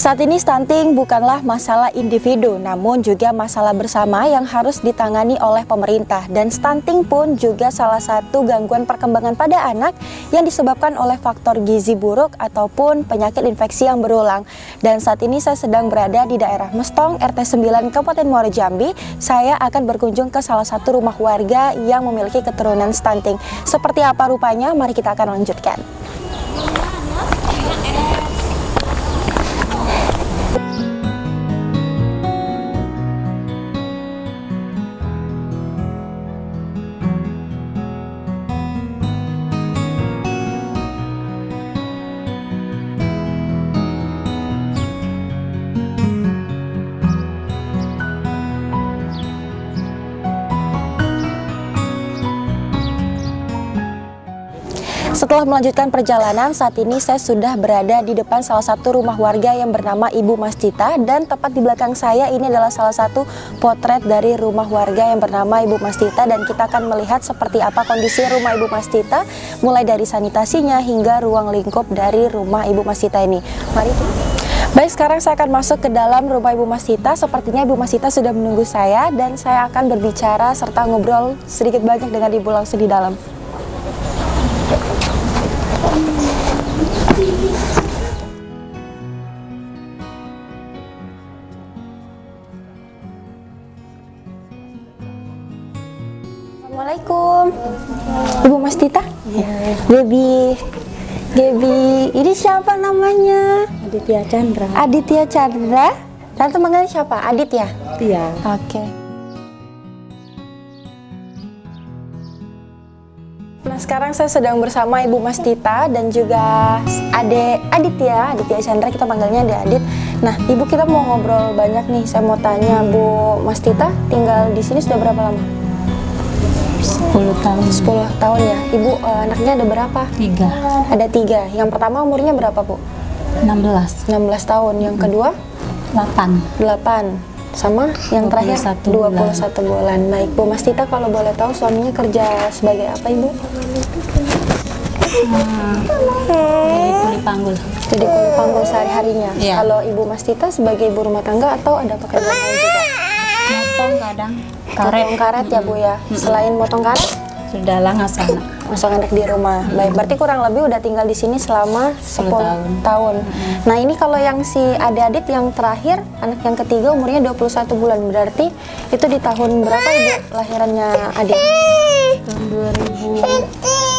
Saat ini stunting bukanlah masalah individu, namun juga masalah bersama yang harus ditangani oleh pemerintah. Dan stunting pun juga salah satu gangguan perkembangan pada anak yang disebabkan oleh faktor gizi buruk ataupun penyakit infeksi yang berulang. Dan saat ini saya sedang berada di daerah Mestong, RT 9 Kabupaten Muaro Jambi. Saya akan berkunjung ke salah satu rumah warga yang memiliki keturunan stunting. Seperti apa rupanya? Mari kita akan lanjutkan. Setelah melanjutkan perjalanan, saat ini saya sudah berada di depan salah satu rumah warga yang bernama Ibu Mastita, dan tepat di belakang saya ini adalah salah satu potret dari rumah warga yang bernama Ibu Mastita, dan kita akan melihat seperti apa kondisi rumah Ibu Mastita mulai dari sanitasinya hingga ruang lingkup dari rumah Ibu Mastita ini. Mari kita. Baik, sekarang saya akan masuk ke dalam rumah Ibu Mastita. Sepertinya Ibu Mastita sudah menunggu saya dan saya akan berbicara serta ngobrol sedikit banyak dengan Ibu langsung di dalam. Assalamualaikum, Ibu Mastita. Ya. Gaby, ini siapa namanya? Aditya Chandra. Aditya Chandra. Tante manggilnya siapa? Adit ya? Iya. Oke. Nah, sekarang saya sedang bersama Ibu Mastita dan juga Aditya Chandra, kita panggilnya Adit. Nah, Ibu, kita mau ngobrol banyak nih. Saya mau tanya, Bu Mastita tinggal di sini sudah berapa lama? 10 tahun. 10 tahun ya. Ibu, anaknya ada berapa? 3. Ada 3. Yang pertama umurnya berapa, Bu? 16. 16 tahun. Yang kedua? 8. 8. Sama yang terakhir 21 bulan. Baik, Bu Mastita, kalau boleh tahu suaminya kerja sebagai apa, Ibu? Jadi kuli panggul. Jadi kuli panggul sehari-harinya. Iya. Kalau Ibu Mastita sebagai ibu rumah tangga atau ada pekerjaan lain juga? Motong kadang. Motong karet ya, Bu ya. Selain motong karet, Sudahlah ngasih anak. masuk anak di rumah. Baik, berarti kurang lebih udah tinggal di sini selama 10 tahun. Nah, ini kalau yang si Adit yang terakhir, anak yang ketiga umurnya 21 bulan. Berarti itu di tahun berapa, Ibu, lahirannya Adit? Tahun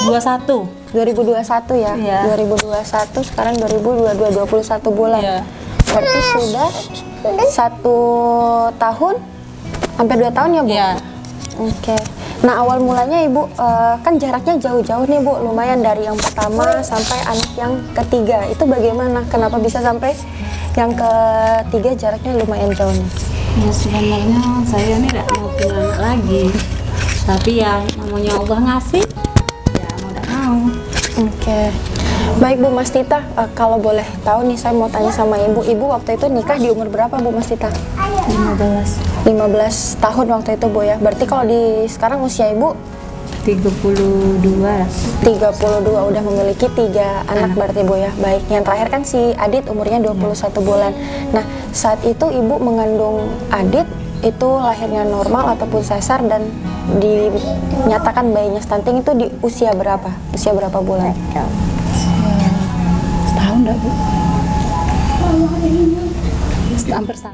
2021. 2021 ya? Iya. 2021, sekarang 2022, 21 bulan. Iya. Berarti sudah 1 tahun, hampir 2 tahun ya, Bu? Iya. Oke. Nah, awal mulanya Ibu, kan jaraknya jauh-jauh nih, Bu, lumayan dari yang pertama sampai anak yang ketiga. Itu bagaimana? Kenapa bisa sampai yang ketiga jaraknya lumayan jauh nih? Ya sebenarnya saya ini tidak mau punya anak lagi. Tapi ya namanya Allah ngasih, ya mau tidak mau. Oke. Baik, Bu Mastita, kalau boleh tahu nih, saya mau tanya sama Ibu. Ibu waktu itu nikah di umur berapa, Bu Mastita? 15 tahun waktu itu, Bu ya. Berarti kalau di sekarang usia Ibu 32. 32, udah memiliki 3 anak berarti, Bu ya. Baik, yang terakhir kan si Adit umurnya 21 bulan. Nah, saat itu Ibu mengandung Adit, itu lahirnya normal ataupun sesar, dan dinyatakan bayinya stunting itu di usia berapa? Usia berapa bulan? Setahun dah, Bu. Hampir sama.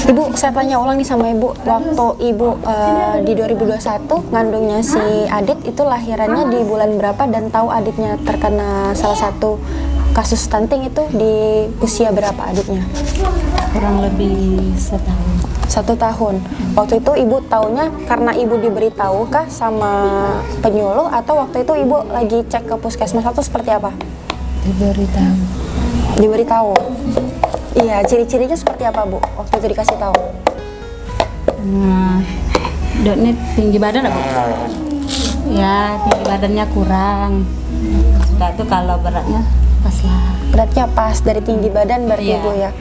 Ibu, saya tanya ulang nih sama Ibu. Waktu Ibu di 2021 ngandungnya si Adit, itu lahirannya di bulan berapa, dan tahu Aditnya terkena salah satu kasus stunting itu di usia berapa Aditnya? Kurang lebih setahun. 1 tahun. Waktu itu Ibu taunya karena Ibu diberitahu kah sama penyuluh, atau waktu itu Ibu lagi cek ke puskesmas atau seperti apa? Diberitahu. Diberitahu. Iya, ciri-cirinya seperti apa, Bu, waktu itu dikasih tahu? Dok, ini tinggi badan apa? Ya, tinggi badannya kurang. Sudah itu kalau beratnya pas lah. Beratnya pas, dari tinggi badan berarti, Iya. Bu ya?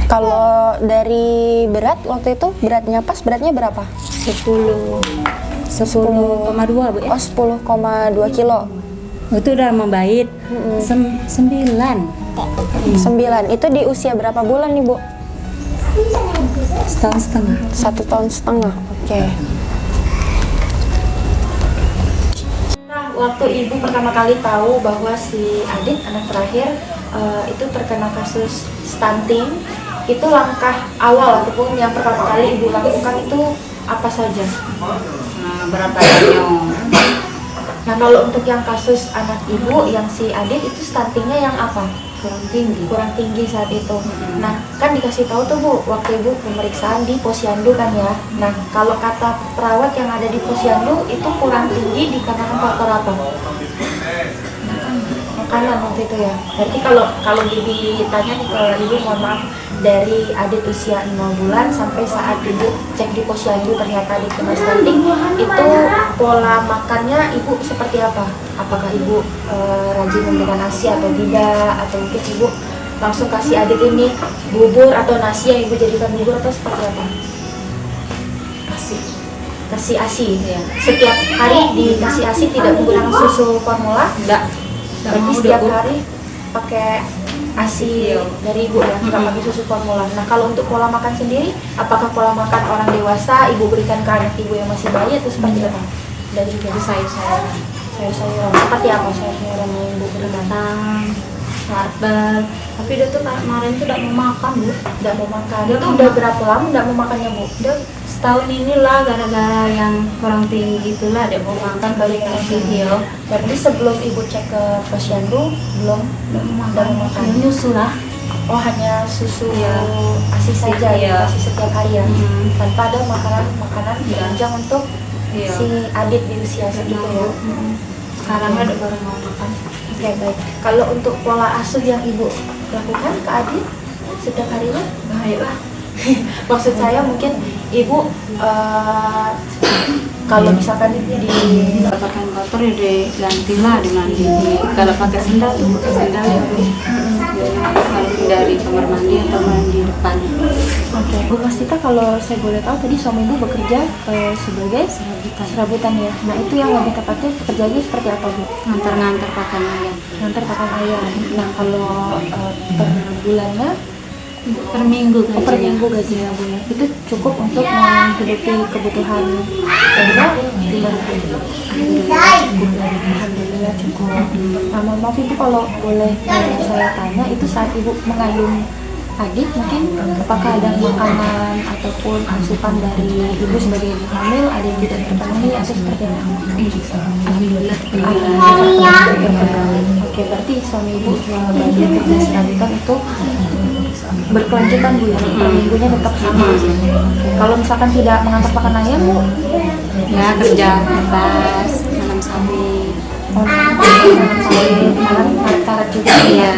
Kalau dari berat, waktu itu beratnya pas, beratnya berapa? 10,2, Bu ya? Oh, 10,2 kilo. Itu udah membaik. 9. 9. Itu di usia berapa bulan nih Bu? Setahun setengah. 1 tahun setengah. Oke. Waktu ibu pertama kali tahu bahwa si Adit anak terakhir itu terkena kasus stunting, itu langkah awal ataupun yang pertama kali ibu lakukan itu apa saja? Berat badannya. Nah kalau untuk yang kasus anak ibu yang si Adit itu stuntingnya yang apa? Kurang tinggi saat itu. Nah kan dikasih tahu tuh Bu waktu ibu pemeriksaan di posyandu kan ya. Nah kalau kata perawat yang ada di posyandu itu kurang tinggi dikarenakan faktor apa? Makanan waktu itu ya. Berarti kalau ditanya nih kalau ibu mohon maaf, dari Adit usia 0 bulan sampai saat ibu cek di posyandu ternyata Adit kena stunting, itu pola makannya ibu seperti apa? Apakah ibu rajin memberikan nasi atau tidak, atau mungkin ibu langsung kasih Adit ini bubur atau nasi yang ibu jadikan bubur, atau seperti apa? Kasih ASI ya. Setiap hari dikasih ASI, tidak menggunakan susu formula? Enggak. Berarti setiap hari pakai ASI dari ibu ya, nggak pakai susu formula. Nah kalau untuk pola makan sendiri, apakah pola makan orang dewasa ibu berikan ke anak ibu yang masih bayi atau seperti apa? Dari sayur-sayuran. Sayur-sayuran seperti apa sayur-sayuran yang ibu berikan? Sarbel. Tapi dia tuh kemarin tuh tidak mau makan Bu. Tidak mau makan. Itu udah berapa lama tidak mau makannya Bu? Udah setahun inilah, gara-gara yang kurang tinggi itulah dia mau makan kali video. Berarti sebelum ibu cek ke posyandu belum mau makan. Nyusu lah. Oh hanya susu Iya. ASI saja Iya. dikasih setiap hari ya, tanpa ada makanan penunjang untuk Iya. si Adit di usia segitu ya. Sekarang ada baru mau makan. Oke baik. Kalau untuk pola asuh yang ibu lakukan ke Adit setiap harinya, Baiklah. maksud saya mungkin ibu kalau misalkan di Pakaian kotor ya diganti lah, dimandi. Kalau pakai sendal tuh pakai sendal ya Bu. Kalau dari kamar mandi atau mandi depan. Oke, Bu Mastita, kalau saya boleh tahu tadi suami ibu bekerja sebagai serabutan ya. Nah itu yang lebih tepatnya pekerjaannya seperti apa Bu? Ngantar-ngantar pakan ayam. Ngantar pakan ayam. Nah kalau per bulannya, Per minggu gajinya. per minggu gajinya Bu ya, itu cukup untuk menghidupi kebutuhan Anda? Alhamdulillah cukup. Nah mohon maaf Ibu kalau boleh saya tanya, itu saat Ibu mengandung Adit mungkin apakah ada makanan ataupun asupan dari ibu sebagai ibu hamil ada yang tidak terpenuhi atau seperti apa? Alhamdulillah. Oke, berarti suami ibu bagian kerja serabutan itu berkelanjutan Bu ya, per minggunya tetap sama. Oke, kalau misalkan tidak mengantar pakan ayam Bu? Ya kerja bebas, nanam sawit. Malam karet juga Iya.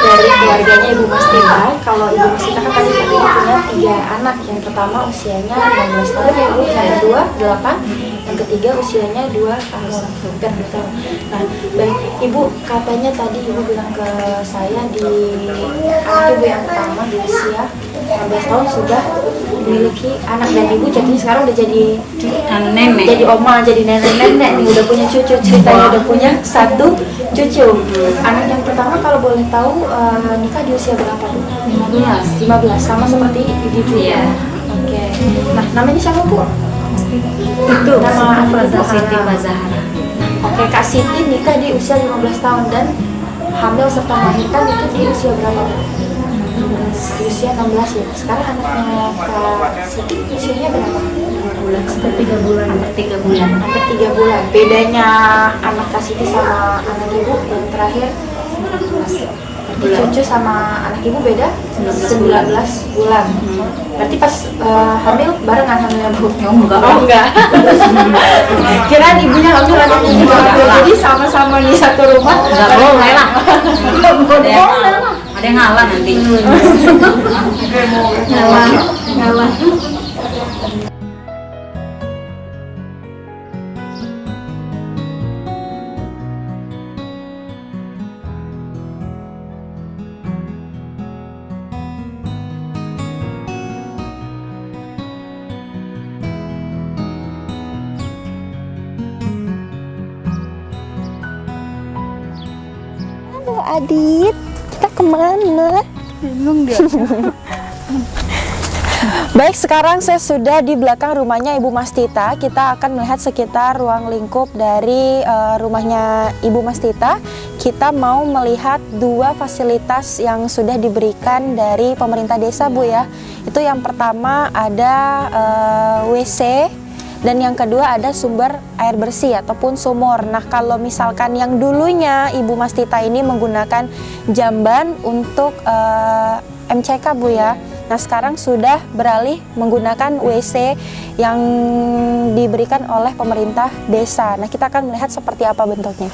dari keluarganya Ibu Mastita. Kalau Ibu Mastita kan tadi punya 3 anak. Yang pertama usianya 15 tahun ya Bu, yang kedua 8, yang ketiga usianya 2 tahun. Hampir 2 tahun. Nah, baik Ibu, katanya tadi Ibu bilang ke saya di anak Ibu yang pertama di usia 15 tahun sudah memiliki anak, dan Ibu jadinya sekarang udah jadi Nenek. jadi oma, jadi nenek-nenek nih, udah punya cucu, ceritanya udah punya 1 cucu. Anak yang pertama kalau boleh tahu nikah di usia berapa Bu? 15. 15, sama seperti ibu ya. Iya. Oke. Nah, namanya siapa Bu? Itu Nama Siti Siti Bazahara. Oke, Kak Siti nikah di usia 15 tahun dan hamil serta melahirkan itu di usia berapa Bu? Di usia 16 ya. Sekarang anaknya Kak Siti usianya berapa? Hampir 3 bulan. Hampir 3 bulan. Bedanya anak Kak Siti sama anak ibu yang terakhir, cucu sama anak ibu beda 19 bulan. Berarti pas hamil barengan hamilnya Bu? Enggak. Oh enggak. Kirain ibunya hamil anaknya juga hamil. Jadi sama-sama di satu rumah. Enggak boleh lah. Enggak boleh lah. Ada yang ngalah nanti. Ngalah. Adit, kita kemana? Bingung dia. Baik, sekarang saya sudah di belakang rumahnya Ibu Mastita. Kita akan melihat sekitar ruang lingkup dari rumahnya Ibu Mastita. Kita mau melihat dua fasilitas yang sudah diberikan dari pemerintah desa, Bu ya. Itu yang pertama ada WC, dan yang kedua ada sumber air bersih ataupun sumur. Nah, kalau misalkan yang dulunya Ibu Mastita ini menggunakan jamban untuk MCK, Bu ya. Nah, sekarang sudah beralih menggunakan WC yang diberikan oleh pemerintah desa. Nah, kita akan melihat seperti apa bentuknya.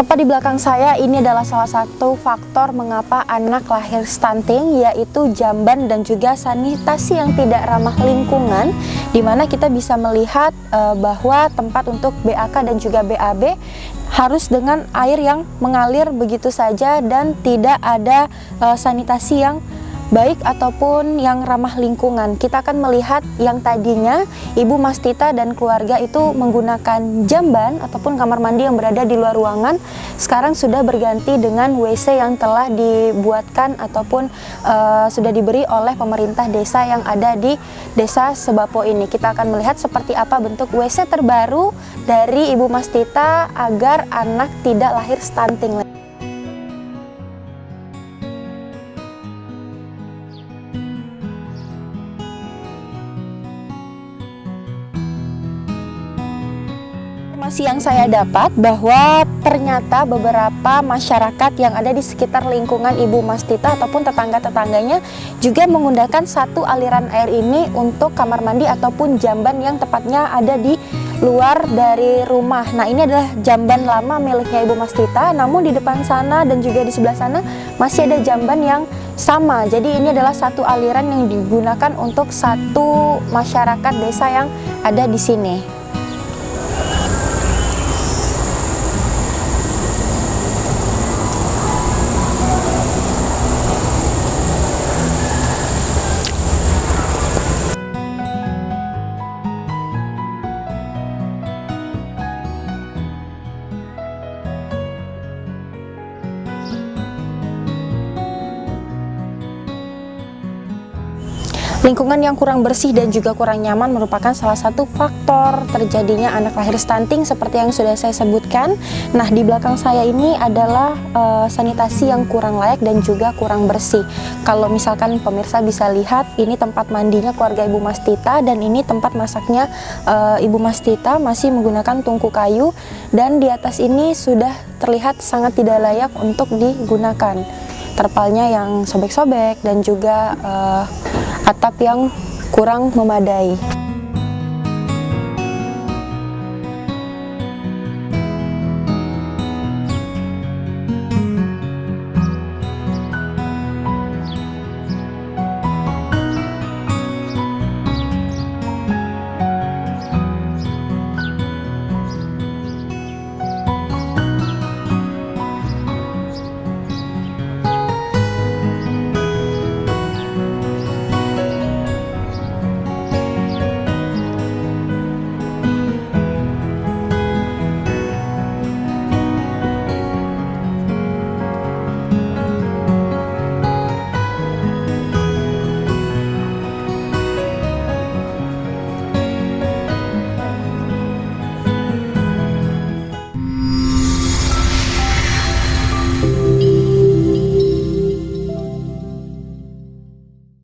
Tepat di belakang saya ini adalah salah satu faktor mengapa anak lahir stunting, yaitu jamban dan juga sanitasi yang tidak ramah lingkungan, di mana kita bisa melihat bahwa tempat untuk BAK dan juga BAB harus dengan air yang mengalir begitu saja dan tidak ada sanitasi yang baik ataupun yang ramah lingkungan. Kita akan melihat yang tadinya Ibu Mastita dan keluarga itu menggunakan jamban ataupun kamar mandi yang berada di luar ruangan, sekarang sudah berganti dengan WC yang telah dibuatkan ataupun sudah diberi oleh pemerintah desa yang ada di desa Sebapo ini. Kita akan melihat seperti apa bentuk WC terbaru dari Ibu Mastita agar anak tidak lahir stunting. Informasi yang saya dapat bahwa ternyata beberapa masyarakat yang ada di sekitar lingkungan Ibu Mastita ataupun tetangga-tetangganya juga menggunakan satu aliran air ini untuk kamar mandi ataupun jamban yang tepatnya ada di luar dari rumah. Nah, ini adalah jamban lama miliknya Ibu Mastita, namun di depan sana dan juga di sebelah sana masih ada jamban yang sama. Jadi ini adalah satu aliran yang digunakan untuk satu masyarakat desa yang ada di sini. Lingkungan yang kurang bersih dan juga kurang nyaman merupakan salah satu faktor terjadinya anak lahir stunting seperti yang sudah saya sebutkan. Nah, di belakang saya ini adalah sanitasi yang kurang layak dan juga kurang bersih. Kalau misalkan pemirsa bisa lihat, ini tempat mandinya keluarga Ibu Mastita dan ini tempat masaknya Ibu Mastita masih menggunakan tungku kayu, dan di atas ini sudah terlihat sangat tidak layak untuk digunakan. Terpalnya yang sobek-sobek dan juga atap yang kurang memadai.